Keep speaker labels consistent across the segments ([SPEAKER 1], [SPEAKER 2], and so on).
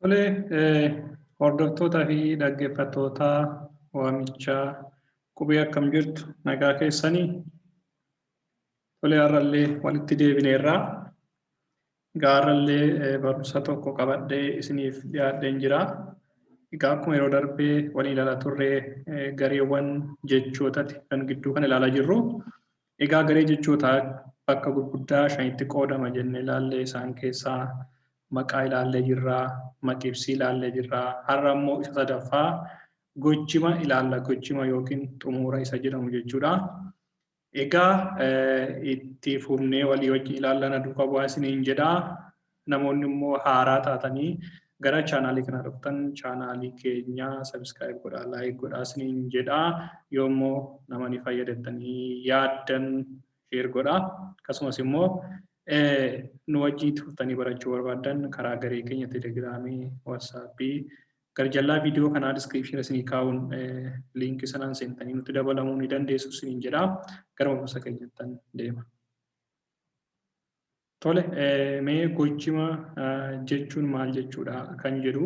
[SPEAKER 1] Tole, hordoftootaa fi dhaggeeffattoota waamichaa qubee akkam jirtu nagaa keessanii. Tole, har'allee walitti deebineerraa. Har'allee barumsa tokko qabadhee isiniif dhiyaadheen jira. Egaa akkuma yeroo darbee walii ilaalaa turree gareewwan jechootaati kan gidduu kan ilaalaa jirru. Egaa garee jechootaa bakka gurguddaa shanitti qoodama jennee ilaallee isaan keessaa maqaa ilaallee jirra, maqibsii ilaallee jirra. Har'a immoo isa sadaffaa gochima ilaalla. Gochima yookiin xumura isa jedhamu jechuudha. Egaa itti fufnee walii wajjin ilaallana duukaa bu'aa isiniin jedha. Namoonni immoo haaraa taatanii gara chaanaalii kana dhuftan chaanaalii keenya sabiskiraayib godhaa, laayik godhaa isiniin jedha. Yoommoo namoonni fayyadattanii yaaddan sheer godhaa. Akkasumas immoo nu wajjin tuftanii barachuu barbaadan karaa garee keenya telegiraamii, waatsaappii garjallaa viidiyoo kanaa diskiripshinii isinii kaa'uun liinkii sanaan seentanii nutti dabalamuu ni dandeessu isiniin jedha. Gara barumsa keenyattan deema. Tole, mee gochima jechuun maal jechuudha kan jedhu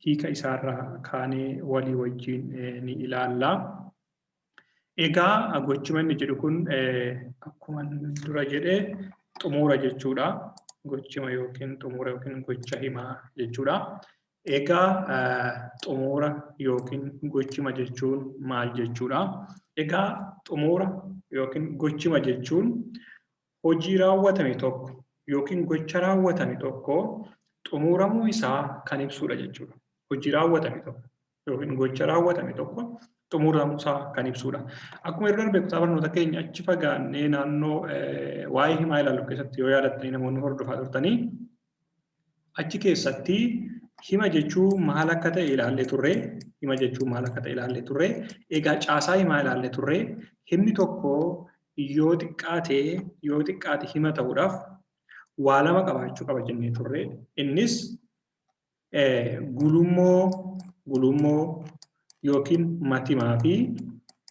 [SPEAKER 1] hiika isaarraa kaanee walii wajjin ni ilaalla. Egaa gochima inni jedhu kun akkuma dura jedhee xumura jechuudha. Gochima yookiin xumura yookiin gocha himaa jechuudha. Egaa xumura yookiin gochima jechuun maal jechuudha? Egaa xumura yookiin gochima jechuun hojii raawwatame tokko yookiin gocha raawwatame tokko xumuramuu isaa kan ibsudha jechuudha. Hojii raawwatame tokko yookiin gocha raawwatame tokko xumuramuu isaa kan ibsudha. Akkuma yeroo darbe kutaa barnoota keenya achi fagaannee naannoo waa'ee himaa ilaallu keessatti yoo yaadattanii namoonni hordofaa turtanii achi keessatti hima jechuun maal akka ta'e ilaallee turre. Hima jechuun maal akka ta'e ilaallee turre. Egaa caasaa himaa ilaallee turre. Himni tokko yoo xiqqaate hima ta'uudhaaf waa lama qabaachuu qaba jennee turre. Innis gulummoo yookiin matimaa fi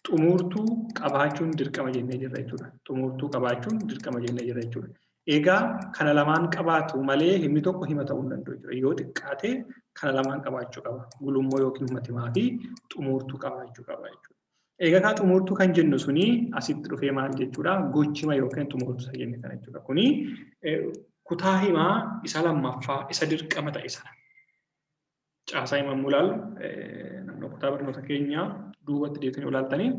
[SPEAKER 1] xumurtuu qabaachuun dirqama jennee jirra jechuudha. Xumurtuu qabaachuun dirqama jennee jirra jechuudha. Egaa kana lamaan qabaatu malee himni tokko hima ta'uu hin danda'u jechuudha. Yoo xiqqaate kana lamaan qabaachuu qaba. Gulummoo yookiin matimaa fi xumurtuu qabaachuu qaba jechuudha. Egaa kan xumurtuu kan jennu suni asitti dhufee maal jechuudha? Gochima yookiin xumurtuu jenne kana jechuudha. Kuni kutaa himaa isa lammaffaa isa dirqama ta'e sana. Caasaa himaa mul'alu naannoo kutaa barnoota keenyaa duubatti deetanii olaaltanii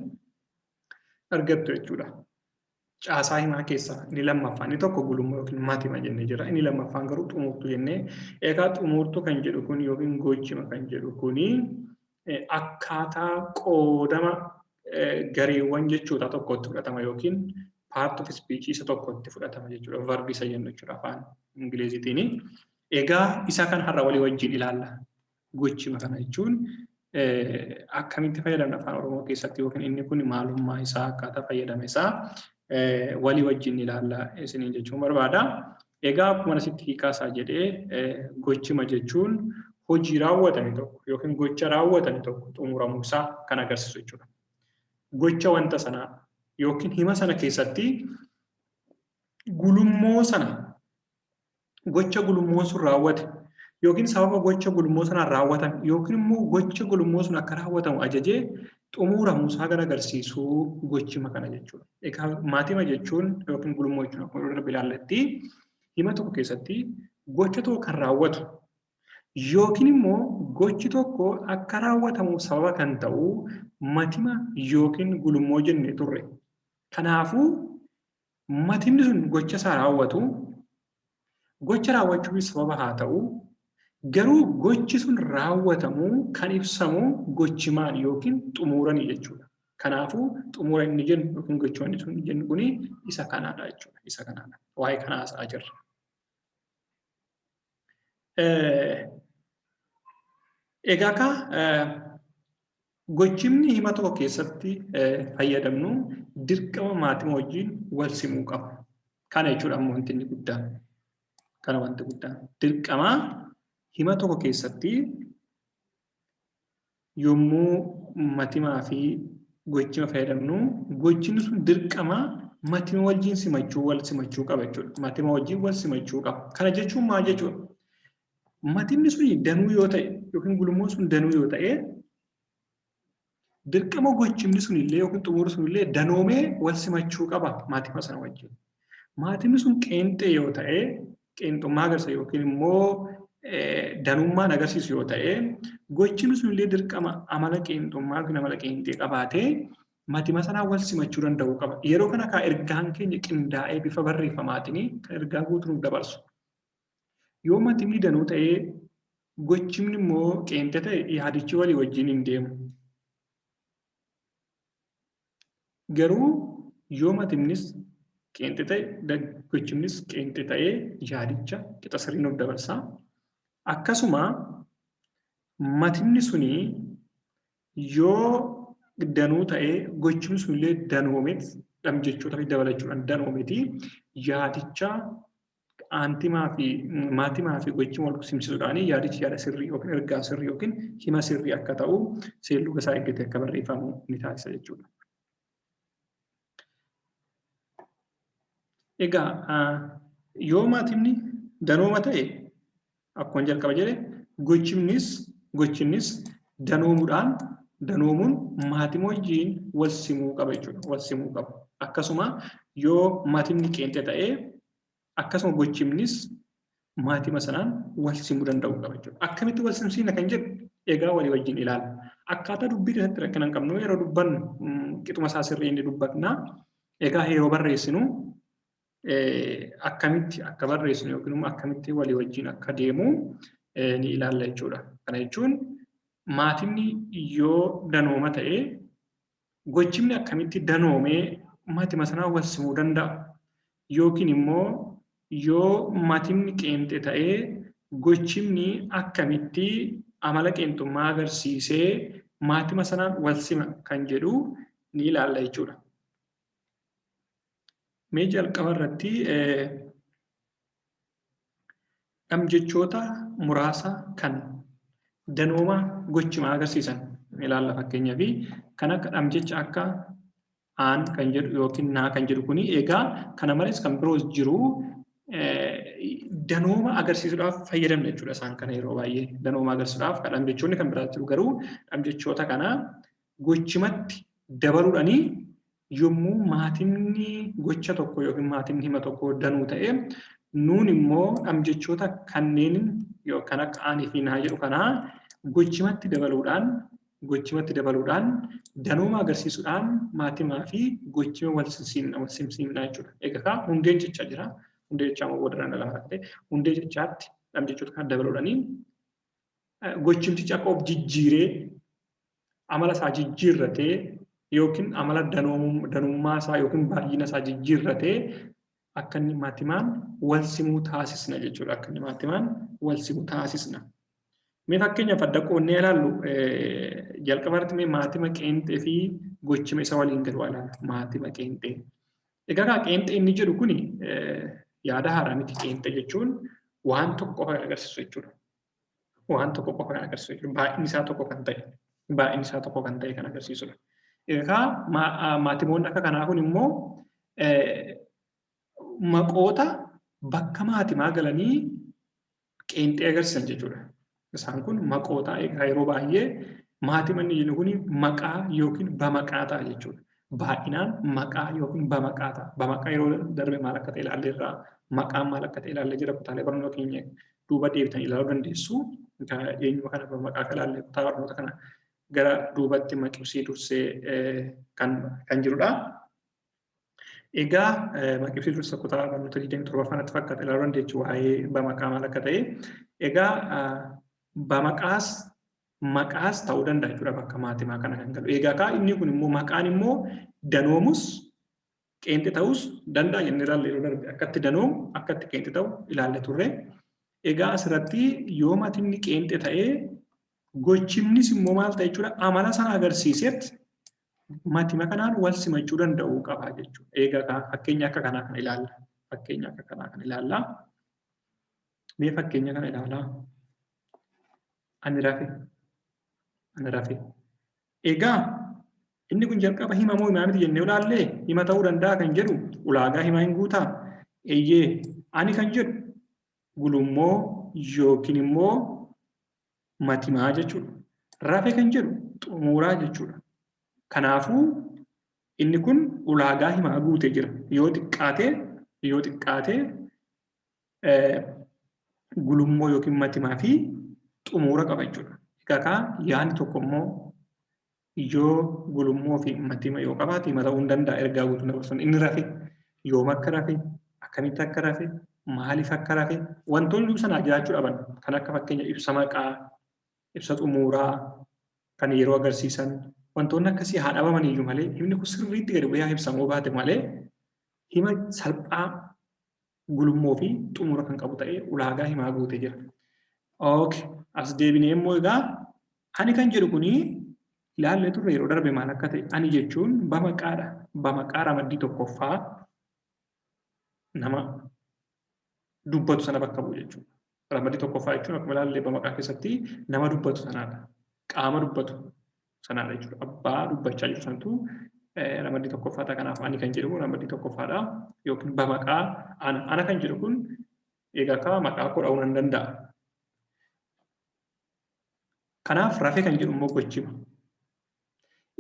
[SPEAKER 1] argattu jechuudha. Caasaa himaa keessaa inni lammaffaan inni tokko gulummoo yookiin matima jennee jira. Inni lammaffaan garuu xumurtuu jennee. Egaa xumurtuu kan jedhu kun yookiin gochima kan jedhu kuni akkaataa qoodama gareewwan jechoota tokkotti fudhatama yookiin part of speech isa tokkotti fudhatama jechuudha. Verbi isa jennu jechuudha afaan Ingiliziitiin. Egaa isa kan har'a walii wajjin ilaalla. Gochima kana jechuun akkamitti fayyadamna afaan Oromoo keessatti yookiin inni kun maalummaa isaa akkaataa fayyadama isaa walii wajjin ilaalla isiniin jechuun barbaada. Egaa akkuma asitti hiikaa isaa jedhee gochima jechuun hojii raawwatame tokko yookiin gocha raawwatame tokko xumuramuu isaa kan agarsiisu jechuudha. Gocha wanta sanaa yookiin hima sana keessatti gulummoo sana gocha gulummoo sun raawwate yookiin sababa gocha gulummoo sanaan raawwatame yookiin immoo gocha gulummoo sun akka raawwatamu ajajee xumuramuu isaa kan agarsiisu gochima kana jechuudha. Egaa maatima jechuun yookiin gulummoo jechuun akkuma yeroo darbe ilaallatti hima tokko keessatti gocha tokko kan raawwatu yookiin immoo gochi tokko akka raawwatamu sababa kan ta'u matima yookiin gulummoo jennee turre. Kanaafuu matimni sun gocha isaa raawwatu gocha raawwachuuf sababa haa ta'u garuu gochi sun raawwatamu kan ibsamu gochimaan yookiin xumuranii jechuudha. Kanaafuu xumura inni jennu yookiin gochimaan inni jennu kuni isa kanaadha jechuudha. Isa kanaadha. Waa'ee kanaa haasa'aa jirra. Egaa gochimni hima tokko keessatti fayyadamnu dirqama maatima wajjin wal simuu qaba. Kana jechuudha ammoo wanti inni guddaan. Kana wanti guddaan. Dirqama hima tokko keessatti yommuu matimaa fi gochima fayyadamnu gochimni sun dirqama matima wajjin wal simachuu qaba jechuudha. Matima wajjin wal simachuu qaba. Kana jechuun maal jechuudha? Matimni sun danuu yoo ta'e yookiin gulummoon sun danuu yoo ta'e dirqama gochimni sun illee yookiin xumurri sun illee danoomee wal simachuu qaba matima sana wajjin. Maatimni sun qeenxee yoo ta'e qeenxummaa agarsiisa yookiin immoo danummaan agarsiisu yoo ta'e gochimni sun illee dirqama amala qeenxummaa yookiin amala qeenxee qabaatee matima sanaa wal simachuu danda'uu qaba. Yeroo kana kaa ergaan keenya qindaa'ee bifa barreeffamaatiin kan ergaa guutuu nuuf dabarsu. Yoo matimni danuu ta'ee gochimni immoo qeenxee ta'e yaadichi walii wajjin hin deemu. Garuu yoo matimnis qeenxee ta'e gochimnis qeenxee ta'ee yaadicha qixa sirrii nuuf dabarsa. Akkasuma matimni suni yoo danuu ta'ee gochimni sunillee danoomet jechoota fi dabalachuudhaan danoomeeti yaadicha maatimaa fi gochima wal simsiisuudhaan yaadichi yaada sirrii yookiin ergaa sirrii yookiin hima sirrii akka ta'u seerluga isaa eeggatee akka barreeffamu ni taasisa jechuudha. Egaa yoo maatimni danooma ta'e akkuma jalqaba jedhe gochimnis danoomuun maatima wajjin wal simuu qaba jechuudha. Wal simuu qaba. Akkasuma yoo maatimni qeenxee ta'e akkasuma gochimnis maatima sanaan wal simuu danda'uu qaba jechuudha. Akkamitti wal simsiina kan jedhu egaa walii wajjin ilaala. Akkaataa dubbii irratti rakkina hin qabnu yeroo dubbannu qixuma isaa sirrii inni dubbatna. Egaa yeroo barreessinu akkamitti akka barreessinu yookiin immoo akkamitti walii wajjin akka deemu ni ilaalla jechuudha. Kana jechuun maatimni yoo danooma ta'e gochimni akkamitti danoomee maatima sanaa wal simuu danda'a? Yookiin immoo yoo maatimni qeenxee ta'ee gochimni akkamitti amala qeenxummaa agarsiisee maatima sanaan wal sima kan jedhu ni ilaalla jechuudha. Mee jalqaba irratti jechoota muraasa kan danooma gochimaa agarsiisan ilaalla fakkeenyaaf kan akka jecha akka aan kan jedhu yookiin naa kan jedhu kuni egaa kana malees kan biroos jiru danooma agarsiisuudhaaf fayyadamna jechuudha. Isaan kana yeroo baay'ee danooma agarsiisuudhaaf kan jechoonni kan biraas jiru garuu jechoota kana gochimatti dabaluudhaanii yommuu maatimni gocha tokko yookiin maatimni hima tokko danuu ta'e nuun immoo jechoota kanneen yookaan akka aanii fi naa jedhu kanaa gochimatti dabaluudhaan danooma agarsiisuudhaan maatimaa fi gochima wal simsiifnaa jechuudha. Egaa hundeen jechaa jira. Hundee jechaa moo wadaraan lafa ta'e hundee jechaatti jechoota kana dabaluudhaanii gochimtichi akka of jijjiiree amala isaa jijjiirratee yookiin amala danummaa isaa yookiin baay'ina isaa jijjiirratee akka inni maatimaan wal simuu taasisna jechuudha. Akka inni maatimaan wal simuu taasisna. Mee fakkeenyaaf adda qoonnee ilaallu jalqaba irratti maatima qeenxee fi gochima isa waliin galu ilaalla. Maatima qeenxee. Egaa qeenxee inni jedhu kuni yaada haaraa miti. Qeenxee jechuun waan tokko qofa kan agarsiisu jechuudha. Waan tokko qofa kan agarsiisu jechuudha. Baay'inni isaa tokko kan ta'e kan agarsiisudha. Egaa maatimoonni akka kanaa kun immoo maqoota bakka maatimaa galanii qeenxee agarsiisan jechuudha. Isaan kun maqoota egaa yeroo baay'ee maatimanni jennu kun maqaa yookiin bamaqaa ta'a jechuudha. Baay'inaan maqaa yookiin bamaqaa ta'a. Bamaqaa yeroo darbe maal akka ta'e ilaallee irraa maqaan maal akka ta'e ilaallee jira. Kutaalee barnoota keenya duuba deebitan ilaaluu dandeessu. Eenyuma kana bamaqaa akka ilaallee kutaa barnoota kana gara duubatti maqibsii dursee kan jirudha. Egaa maqibsii dursa kutaa barnoota 27 faanatti fakkaata ilaaluu dandeessu waa'ee bamaqaa maal akka ta'e. Egaa maqaas ta'uu danda'a jechuudha bakka maatimaa kana kan galu. Egaa inni kun immoo maqaan immoo danoomus qeenxee ta'uus danda'a jennee ilaalle yeroo darbe akkatti danoomu akkatti qeenxee ta'u ilaalle turre. Egaa asirratti yoo maatimni qeenxee ta'ee gochimnis immoo maal ta'e jechuudha amala sana agarsiisetti maatima kanaan wal simachuu danda'uu qaba jechuudha. Egaa fakkeenya akka kanaa kan ilaalla. Mee fakkeenya kana ilaalaa. Ani rafe. Egaa Inni kun jalqaba hima moo himaa miti jennee ilaallee hima ta'uu danda'a kan jedhu ulaagaa himaa hin guutaa. Eeyyee ani kan jedhu gulummoo yookiin immoo matimaa jechuudha. Rafe kan jedhu xumuraa jechuudha. Kanaafuu inni kun ulaagaa himaa guutee jira. Yoo xiqqaate gulummoo yookiin matimaa fi xumura qaba jechuudha. Egaa yaadni tokko immoo yoo gulummoo fi matima yoo qabaate hima ta'uu hin danda'a ergaa guutuu dabarsuun. Inni rafe yoom akka rafe akkamitti akka rafe maaliif akka rafe wantoonni sanaa jiraachuu dhaban kan akka fakkeenya ibsa maqaa ibsa xumuraa kan yeroo agarsiisan wantoonni akkasii haa dhabaman iyyuu malee himni kun sirriitti gadi bu'ee ibsamuu baate malee hima salphaa gulummoo fi xumura kan qabu ta'ee ulaagaa himaa guutee jira. Okay, as deebinee immoo egaa ani kan jedhu kuni ilaallee turre yeroo darbe maal akka ta'e ani jechuun bamaqaadha. Bamaqaa ramaddii tokkoffaa nama dubbatu sana bakka bu'u jechuudha. Ramaddii tokkoffaa jechuun akkuma ilaallee bamaqaa keessatti nama dubbatu sanaadha. Qaama dubbatu sanaadha jechuudha. Abbaa dubbachaa jiru sanatu ramaddii tokkoffaa ta'a. Kanaaf ani kan jedhu ramaddii tokkoffaadha. Yookiin bamaqaa ana kan jedhu kun egaa maqaa koo dha'uu nan danda'a. Kanaaf rafe kan jedhu immoo gochima.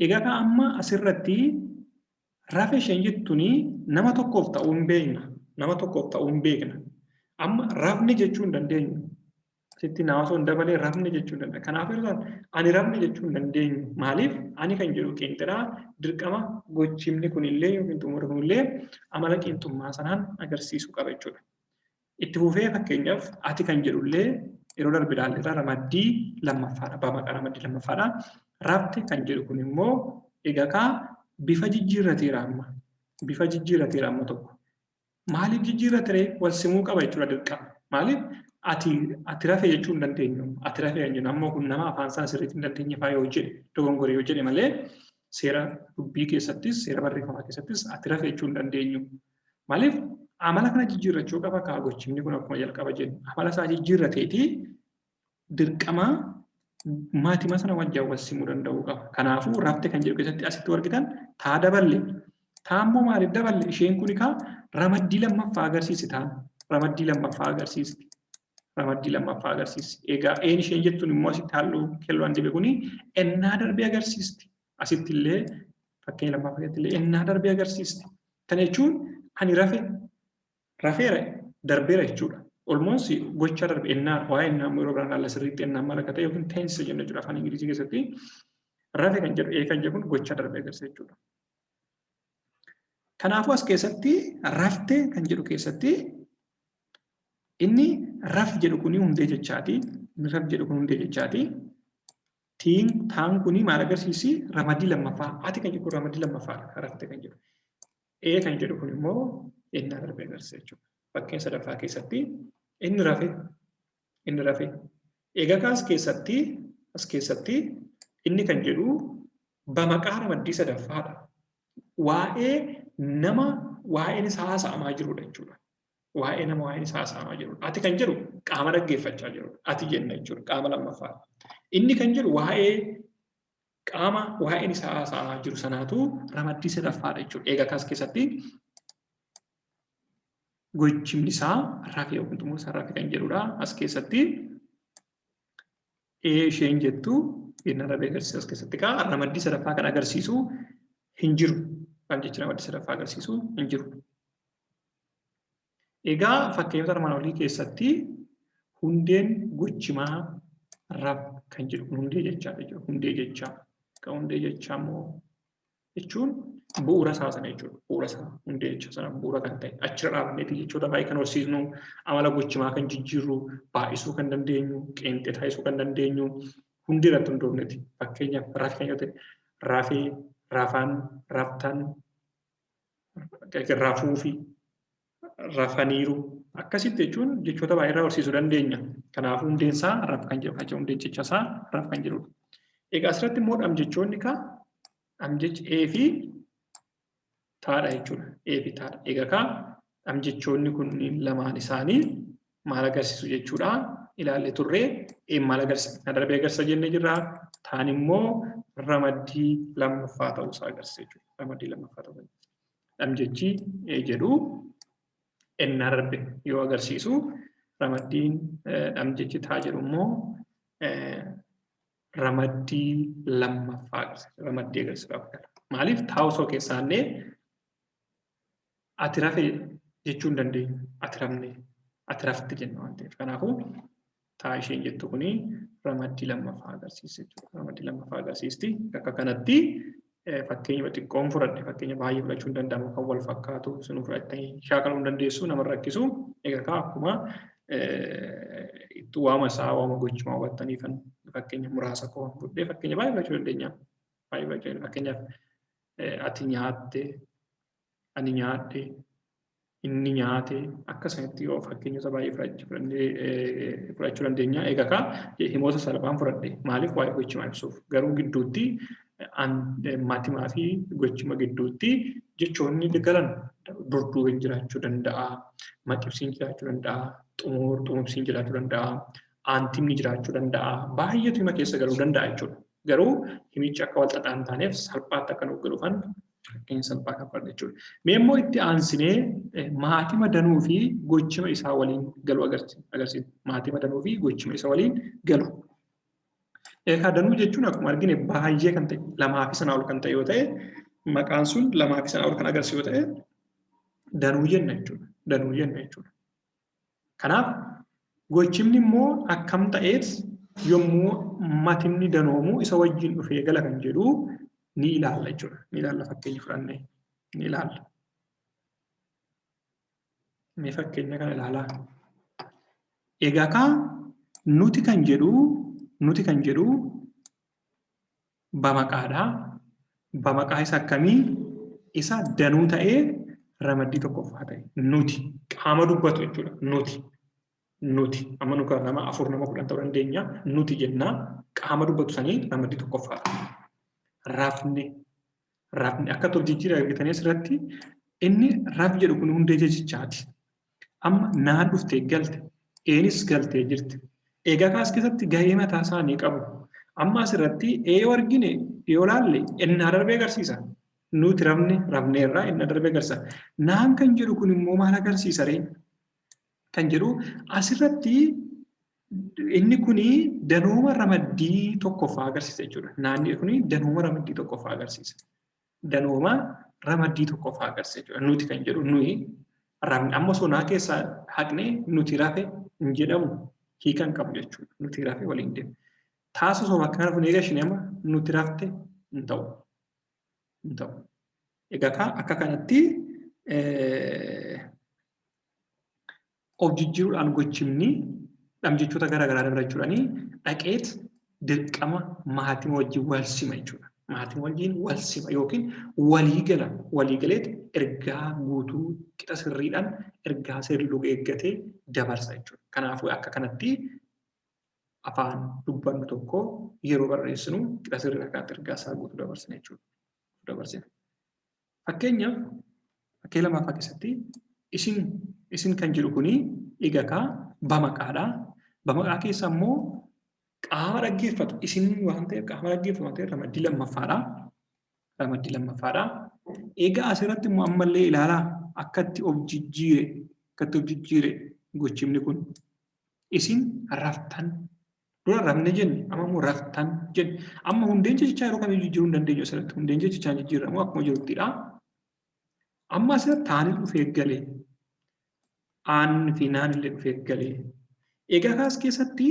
[SPEAKER 1] Egaa amma asirratti rafe isheen jettuun nama tokkoof ta'uu hin beekna. Nama tokkoof ta'uu hin beekna. Amma rafne jechuu hin dandeenyu. Asitti nama osoo hin dabalee rafne jechuu hin dandeenyu. Kanaaf ani rafne jechuu hin dandeenyu. Maaliif ani kan jedhu qeenxeraa dirqama gochimni kunillee yookiin xumura kunillee amala qeenxummaa sanaan agarsiisuu qaba jechuudha. Itti fufee fakkeenyaaf ati kan jedhullee yeroo darbe ilaalleerra ramaddii lammaffaadha. Bamaqaa ramaddii lammaffaadha. Rafte kan jedhu kun immoo egaa bifa jijjiirrateera amma. Bifa jijjiirrateera amma tokko. Maaliif jijjiirratee wal simuu qaba jechuudha dirqama. Maaliif ati rafe jechuu hin dandeenyu. Ati rafe kan jennu ammoo kun nama afaan sana sirriitti hin dandeenye fa'aa yoo jedhe dogongoree yoo jedhe malee seera dubbii keessattis seera barreeffamaa keessattis ati rafe jechuu hin dandeenyu. Maaliif amala kana jijjiirrachuu qaba kaa gochimni kun akkuma jalqaba jennu. Amala isaa jijjiirrateeti dirqama maatima sana wajjin wal simuu danda'uu qaba. Kanaafuu rafte kan jedhu keessatti asitti argitan taa daballe. Taa immoo maaliif daballe? Isheen kun ramaddii lammaffaa agarsiisi taan. Ramaddii lammaffaa agarsiisti. Ramaddii lammaffaa agarsiisti. Egaa isheen jettuun immoo asitti halluu keelloon dibe kuni ennaa darbee agarsiisti. Asitti illee fakkeenya lammaffaa keessatti illee ennaa darbee agarsiisti. Kana jechuun ani rafeera darbeera jechuudha. Olmoos gocha darbe ennaa waa'ee ennaa yeroo biraan alla sirriitti ennaa maal akka ta'e yookiin teensa jenna jechuudha afaan Ingilizii keessatti rafe kan jedhu kan jedhu kun gocha darbe agarsiisa jechuudha. Kanaafuu as keessatti rafte kan jedhu keessatti inni raf jedhu kuni hundee jechaati. Raf jedhu kun hundee jechaati. Taan kuni maal agarsiisi? Ramaddii lammaffaa. Ati kan jedhu ramaddii lammaffaadha. Rafte kan jedhu. Kan jedhu kun immoo ennaa darbe agarsiisa jechuudha. Fakkeenya sadaffaa keessatti inni rafe. Egaa as keessatti inni kan jedhu bamaqaa ramaddii sadaffaadha. Waa'een isaa haasa'amaa jirudha jechuudha. Waa'ee nama waa'een isaa haasa'amaa jirudha. Ati kan jedhu qaama dhaggeeffachaa jirudha. Ati jenna jechuudha. Qaama lammaffaadha. Inni kan jedhu waa'een isaa haasa'amaa jiru sanaatu ramaddii sadaffaadha jechuudha. Egaa as keessatti gochimni isaa rafe yookiin xumura isaa rafe kan jedhudha. As keessatti isheen jettu ennaa darbe agarsiisa as keessatti ramaddii sadaffaa kan agarsiisu hin jiru. Kan jechuun ramaddii sadaffaa agarsiisu hin jiru. Egaa fakkeenya armaan olii keessatti hundeen gochimaa raf kan jedhu kun hundee jechaadha jechuudha. Hundee jechaa. Kan hundee jechaa immoo jechuun bu'uura isaa sana jechuudha. Bu'uura isaa hundee jecha sana bu'uura kan ta'e achirra dhaabneeti jechoota baay'ee kan horsiisnu amala gochimaa kan jijjiirru baay'isuu kan dandeenyu qeenxee taasisuu kan dandeenyu hundee irratti hundoofneeti. Fakkeenyaaf rafi kan yoo ta'e rafee rafan raftan rafuufi rafaniiru akkasitti jechuun jechoota baay'ee horsiisuu dandeenya. Kanaafuu hundeen isaa raf kan jedhu hundeen jecha isaa raf kan jedhudha. Egaa asirratti immoo dhamjechoonni dhamjechi fi taadha jechuudha. Fi taadha. Egaa dhamjechoonni kun lamaan isaanii maal agarsiisu jechuudha. ilaalle turree maal agarsiisa? Kana darbee agarsiisa jennee jirra. Taan immoo ramaddii lammaffaa ta'uusaa agarsiisa jechuudha. Ramaddii lammaffaa ta'uu dhamjechi jedhu ennaa darbe yoo agarsiisu ramaddiin dhamjechi taa jedhu immoo ramaddii lammaffaa agarsiisa. Ramaddii agarsiisuudhaaf gala. Maaliif taa osoo keessaannee ati rafe jechuu hin dandeenyu. Ati rafne, ati rafte jenna waan ta'eef. Kanaafuu taa isheen jettu kuni ramaddii lammaffaa agarsiisa jechuudha. Ramaddii lammaffaa agarsiisti. Akka kanatti fakkeenya xiqqoon fudhadhe fakkeenya baay'ee fudhachuu hin danda'amu kan wal fakkaatu sunuu fudhattanii shaakaluu hin dandeessu nama rakkisu. Egaa akkuma itti waama isaa waama gochimaa hubattanii kan fakkeenya muraasa koo fudhee fakkeenya baay'ee fudhachuu dandeenya. Baay'ee fudhachuu dandeenya. Fakkeenyaaf ati nyaatte, ani nyaadhe, inni nyaate akkasumatti yoo fakkeenyota baay'ee fudhachuu dandeenya. Egaa himoota salphaan fudhadhe maaliif waa'ee gochimaa ibsuuf garuu gidduutti maatimaa fi gochima gidduutti jechoonni galan durduubeen jiraachuu danda'a, maqibsiin jiraachuu danda'a, xumubsiin jiraachuu danda'a, aantimni jiraachuu danda'a. Baay'eetu hima keessa galuu danda'a jechuudha. Garuu himichi akka wal xaxaa hin taaneef salphaatti akka nuuf galuufan fakkeenya salphaa kan fudhadhe jechuudha. Mee immoo itti aansinee maatima danuu fi gochima isaa waliin galu agarsiisa. Maatima danuu fi gochima isaa waliin galu. Egaa danuu jechuun akkuma argine baay'ee kan ta'e lamaa fi sanaa ol kan ta'e yoo ta'e maqaan sun lamaa fi sanaa ol kan agarsiisu yoo ta'e danuu jenna jechuudha. Danuu jenna jechuudha. Kanaaf gochimni immoo akkam ta'eet yommuu matimni danoomu isa wajjin dhufee gala kan jedhu ni ilaalla jechuudha. Ni ilaalla fakkeenya fudhannee ni ilaalla. Mee fakkeenya kana ilaalaa. Egaa nuti kan jedhu bamaqaadha. Bamaqaa isa akkamii? Isa danuu ta'ee ramaddii tokkoffaa ta'e. Nuti qaama dubbatu jechuudha. Nuti amma nuka nama 4 nama 10 ta'uu dandeenya. Nuti jennaa qaama dubbatu sanii ramaddii tokkoffaa. Rafne akka tolchichiidha argitanii asirratti inni raf jedhu kun hundee jechichaati. Amma naa dhuftee galte, eenis galtee jirti. Egaa kaas keessatti gahee mataa isaanii qabu. Amma asirratti yoo argine yoo laalle innaa darbee agarsiisa. Nuti rafneerraa innaa darbee agarsiisa. Naan kan jedhu kun immoo maal agarsiisa ree? Kan jedhu asirratti inni kuni danooma ramaddii tokkoffaa agarsiisa jechuudha. Naanni kuni danooma ramaddii tokkoffaa agarsiisa. Danooma ramaddii tokkoffaa agarsiisa jechuudha. Nuti kan jedhu nuyi rafne amma sonaa keessaa haqne nuti rafe hin jedhamu. Hiikan qabu jechuudha. Nuti rafe waliin deemu. Taasisoo bakka kana funee gashinee amma nuti rafte hin ta'u. Egaa akka kanatti of jijjiiruudhaan gochimni dhamjechoota garaagaraa dabalachuudhaanii dhaqeet dirqama maatima wajjin wal sima jechuudha. Maatima wajjin wal sima yookiin waliigaleet ergaa guutuu qixa sirriidhaan ergaa seerluga eeggatee dabarsa jechuudha. Kanaafuu akka kanatti afaan dubbannu tokko yeroo barreessinu qixa sirriidhaan kan ergaa isaa guutuu dabarsina jechuudha. Fakkeenyaaf fakkee lamaffaa keessatti isin kan jedhu kuni egaa bamaqaadha. Bamaqaa keessa immoo qaama dhaggeeffatu isin waan ta'eef qaama dhaggeeffatu waan ta'eef ramaddii lammaffaadha. Egaa asirratti immoo ammallee ilaalaa akkatti of jijjiire gochimni kun isin raftan dura rafne jenne amma immoo raftan jenne amma hundeen jechichaa yeroo kamiyyuu jijjiiruu hin dandeenyu asirratti hundeen jechichaa jijjiiramu akkuma jiruttidha. Amma asirratti taanil dhufee galee aan fi naan illee dhufee galee. Egaa kaas keessatti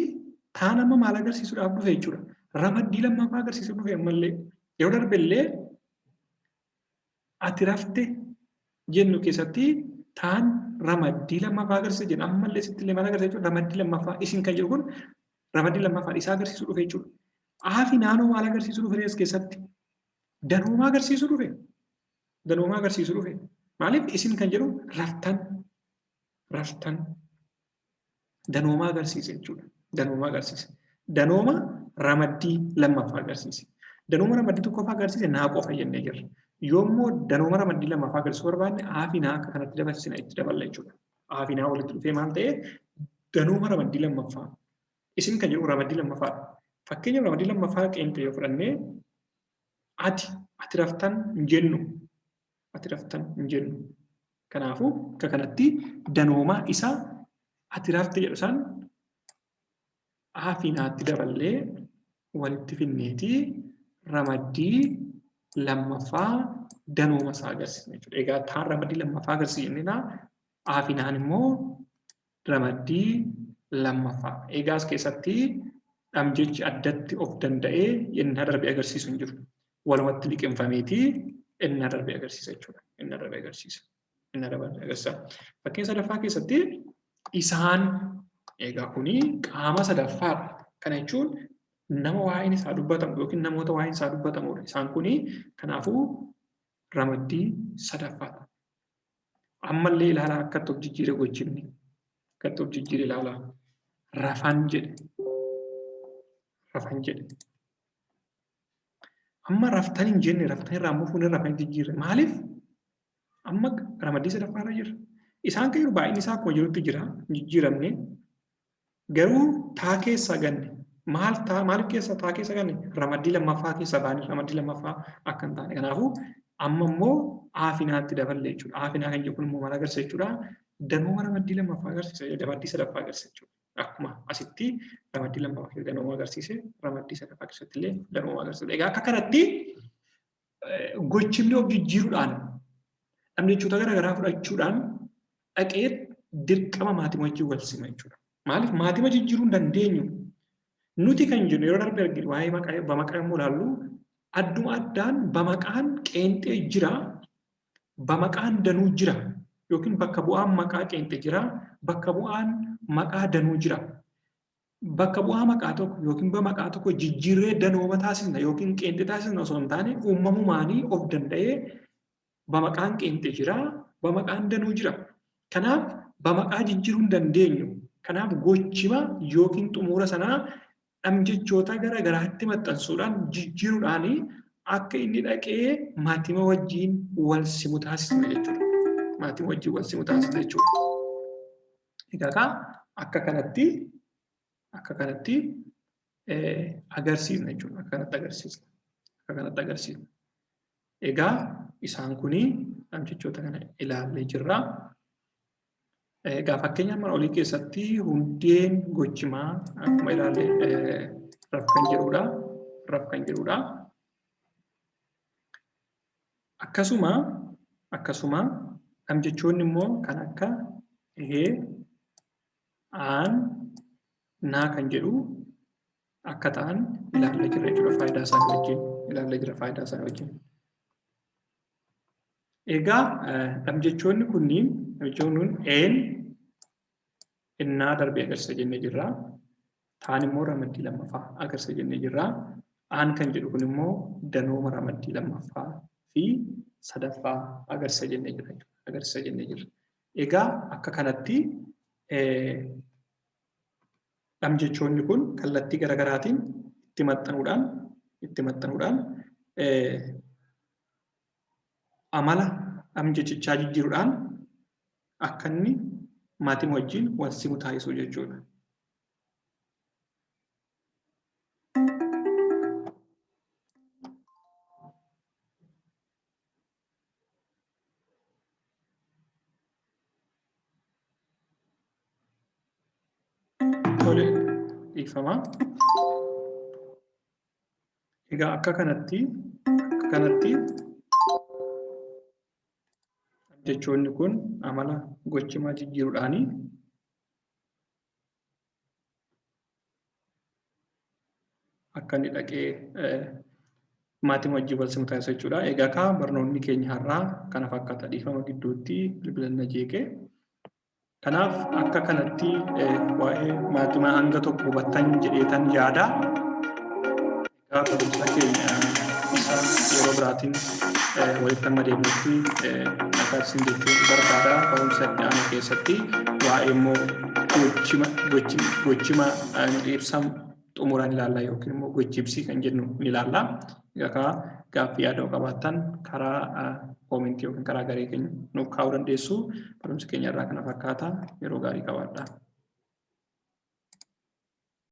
[SPEAKER 1] taan amma maal agarsiisuudhaaf dhufe jechuudha. Ramaddii lammaffaa agarsiisuuf dhufe ammallee yeroo darbe illee ati rafte jennu keessatti taan ramaddii lammaffaa agarsiisa jenna. Ammallee sitti illee maal agarsiisa jechuudha. Ramaddii lammaffaa isin kan jedhu kun ramaddii lammaffaa isaa agarsiisuu dhufe jechuudha. Aafi naanoo maal agarsiisuu dhufe as keessatti? Danooma agarsiisuu dhufe. Maaliif isin kan jedhu raftan danooma agarsiise jechuudha. Danooma ramaddii lammaffaa agarsiise. Danooma ramaddii tokkoffaa agarsiise naa qofa jennee jirra. Yoommoo danooma ramaddii lammaffaa agarsiisuu barbaanne aafi naa akka kanatti dabarsina itti daballa jechuudha. Aafi naa walitti dhufee maal ta'e danooma ramaddii lammaffaa Isin kan jedhu ramaddii lammaffaadha. Fakkeenya ramaddii lammaffaa qeenxee yoo fudhannee ati raftan hin jennu. Ati raftan hin jennu. Kanaafuu akka kanatti danoomaa isaa ati rafte jedhu san aafinaatti daballee walitti finneetii ramaddii lammaffaa danooma isaa agarsiisna jechuudha. Egaa taan ramaddii lammaffaa agarsiisnina aafinaan immoo ramaddii lammaffaa. Egaa as keessatti dhamjechi addatti of danda'ee inni darbee agarsiisu hin jiru. Walumatti liqinfameetii inni darbee agarsiisa jechuudha. Inni darbee agarsiisa. Inni darbee agarsiisa. Fakkeenya sadaffaa keessatti isaan egaa kuni qaama sadaffaadha. Kana jechuun nama waa'een isaa dubbatamu yookiin namoota waa'een isaa dubbatamudha. Isaan kuni kanaafuu ramaddii sadaffaadha. Ammallee ilaalaa akkatti of jijjiire gochifni. Akkatti of jijjiire ilaalaa. Rafan jedhe. Rafan jedhe. Amma raftan hin jenne raftan irraa ammoo fuudhee rafan jijjiirre. Maaliif? Amma ramaddii sadaffaarra jira. Isaan kan jiru baay'inni isaa akkuma jirutti jira. Jijjiiramne. Garuu taa keessa ganne. Maaliif keessa taa keessa ganne? Ramaddii lammaffaa keessa baane ramaddii lammaffaa akka hin taane. Kanaafuu amma immoo aafinaatti daballee jechuudha. Aafinaa kan jedhu immoo maal agarsiisa jechuudha? Danooma ramaddii lammaffaa agarsiisa. Ramaddii sadaffaa agarsiisa jechuudha. Akkuma asitti ramaddii lammaffaa keessatti danooma agarsiise ramaddii sadaffaa keessatti illee danooma agarsiisa. Egaa akka kanatti gochifni of jijjiiruudhaan dhamjechoota garaagaraa fudhachuudhaan dhaqee dirqama maatii wajjin wal sima jechuudha. Maaliif maatii jijjiiruu hin dandeenyu? Nuti kan jennu yeroo darbe arginu waa'ee bamaqaa immoo ilaallu adduma addaan bamaqaan qeenxee jira, bamaqaan danuu jira yookiin bakka bu'aan maqaa qeenxee jira, bakka bu'aan maqaa danuu jira. Bakka bu'aa maqaa tokko yookiin bamaqaa tokko jijjiirree danooma taasisna yookiin qeenxee taasisna osoo hin taane uumamumaanii of danda'ee bamaqaan qeenxee jira, bamaqaan danuu jira. Kanaaf bamaqaa jijjiiruu hin dandeenyu. Kanaaf gochima yookiin xumura sanaa dhamjechoota garaagaraatti maxxansuudhaan jijjiiruudhaan akka inni dhaqee maatii wajjin wal simu taasisna jechuudha. Maatii wajjin wal simu taasisna jechuudha. Egaa akka kanatti agarsiisna jechuudha. Akka kanatti agarsiisna. Akka kanatti agarsiisna. Egaa isaan kuni dhamjechoota kana ilaallee jirra. Egaa fakkeenyaaf mana olii keessatti hundeen gochimaa akkuma ilaallee raf kan jedhudha. Raf kan jedhudha. Akkasuma dhamjechoonni immoo kan akka aan, naa kan jedhu akka ta'an ilaallee jirra jechuudha. Faayidaa isaanii wajjin ilaallee jira faayidaa isaanii wajjin. Egaa dhamjechoonni kunniin een innaa darbee agarsiisa jennee jirra. Taan immoo ramaddii lammaffaa agarsiisa jennee jirra. Aan kan jedhu kun immoo danooma ramaddii lammaffaa fi sadaffaa agarsiisa jennee jirra. Agarsiisa jennee jirra. Egaa akka kanatti dhamjechoonni kun kallattii garaagaraatiin itti maxxanuudhaan amala dhamjechichaa jijjiiruudhaan akka inni maatii wajjin wal simu taasisuu jechuudha. Tole, dhiifama. Egaa akka kanatti jechoonni kun amala gochimaa jijjiiruudhaani akka inni dhaqee maatii wajjin wal simu taasisa jechuudha. Egaa akka barnoonni keenya har'aa kana fakkaata dhiifama gidduutti bilbilanna jeeqee. Kanaaf akka kanatti waa'ee maatii hanga tokko hubattan jedheetan yaada. Egaa barumsa keenya isa yeroo biraatiin walitti amma deemuutti agarsiin jechuun barbaada. Barumsa dhaana keessatti waa'ee immoo gochima ibsam xumuraan ilaallaa yookiin immoo gochibsii kan jennu ni ilaalla. Egaa gaaffii yaada qabaattan karaa koomentii yookiin karaa garee keenya nuuf kaa'uu dandeessu. Barumsi keenya irraa kana fakkaata. Yeroo gaarii qabaadhaa.